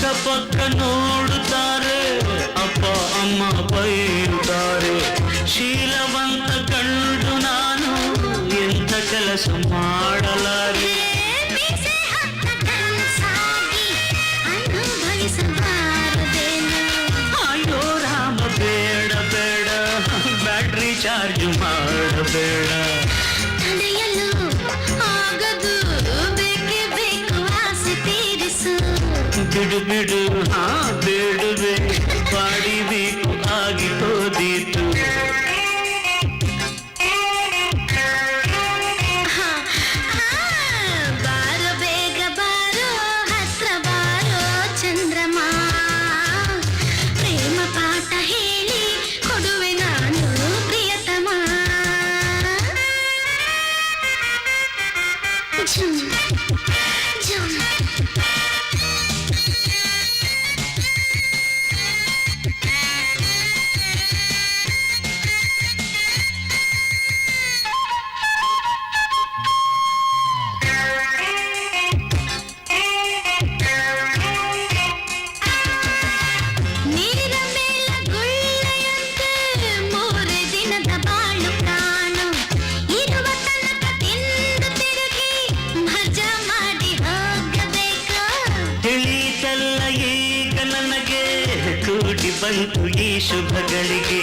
ಅಕ್ಕಪಕ್ಕ ನೋಡುತ್ತಾರೆ, ಅಪ್ಪ ಅಮ್ಮ ಬೈಯುತ್ತಾರೆ. ಶೀಲವಂತ ಕಂಡು ನಾನು ಎಂಥ ಕೆಲಸ ಮಾಡಲಾರೆ. ಅಯ್ಯೋ ರಾಮ ಬೇಡ ಬೇಡ, ಬ್ಯಾಟ್ರಿ ಚಾರ್ಜ್ ಮಾಡಬೇಡ. ತಡೆಯಲು ಆಗದು, ಬೇಕೇ ಬೇಕು ಆಸೆ ತೀರಿಸು. ಬಿಡು ಬಿಡು ಹಾ ಬೇಡುವೆ, ಬಾಡಿಬೇಕು ಆಗಿ ಹೋದೀತು. ಬಾರೋ ಬೇಗ ಬಾರೋ, ಹತ್ರ ಬಾರೋ ಚಂದ್ರಮ. ಪ್ರೇಮ ಪಾಠ ಹೇಳಿ ಕೊಡುವೆ ನಾನು ಪ್ರಿಯತಮ. ಝುಮ್ ಝುಮ್ ನೀರ ಮೇಲ ಗುಳ್ಳೆಯಂತೆ ಮೂರೇ ದಿನದ ಬಾಳು ಕಾಣು. ಇರುವ ತನಕ ತಿಂದು ತಿರುಗಿ ಮಜಾ ಮಾಡಿ ಹೋಗಬೇಕು. ತಿಳಿತಲ್ಲ ಈಗ ನನಗೆ, ಕೂಡಿ ಬಂತು ಈ ಶುಭಗಳಿಗೆ.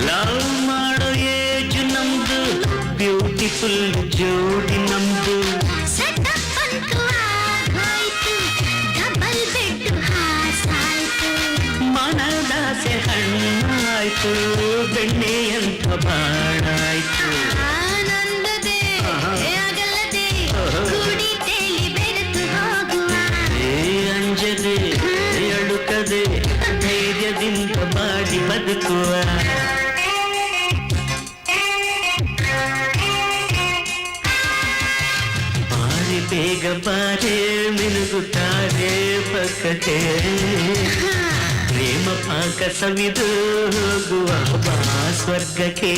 ಲವ್ ಮಾಡೋ ಏಜು ನಮ್ದು, ಬ್ಯೂಟಿಫುಲ್ ಜೋಡಿ ನಮ್ದು. ಸೆಟಪ್ ಅಂತೂ ಆಗೋಯ್ತು, ಡಬಲ್ ಬೆಡ್ ಹಾಸಾಯ್ತು. ಮನದಾಸೆ ಹಣ್ಣಾಯ್ತು, ಬೆಣ್ಣೆಯಂತ ಬಾಳಾಯ್ತು. ಆನಂದದೆ ಆಗಲ್ಲದೆ ಕೂಡಿ ತೇಲಿ ಬೆರೆತು ಹೋಗುವ. ಏ ಅಂಜದೆ ಅಳುಕದೆ ಧೈರ್ಯದಿಂದ ಬಾಡಿ ಬದುಕುವ. ಬಾರಿ ಬೇಗ ಬಾರೆ ಮಿನುಗುತ್ತಾರೆ ಪಕ್ಕಕ್ಕೆ. ಪ್ರೇಮ ಪಾಕ ಸವಿದು ಹೋಗುವ ಬಾ ಸ್ವರ್ಗಕ್ಕೆ.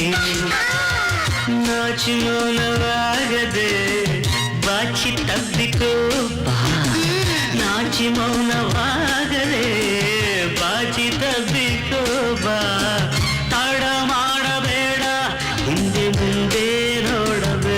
ನಾಚಿ ಮೌನವಾಗದೆ ಬಾಚಿ ತಬ್ಬಿಕೋ ಬಾ. ನಾಚಿ ಮೌನವಾಗದೆ ಬಾಚಿ ತಬ್ಬಿಕೋ ಬಾ. ತಡ ಮಾಡಬೇಡ, ಹಿಂದೆ ಮುಂದೆ ನೋಡಬೇಡ.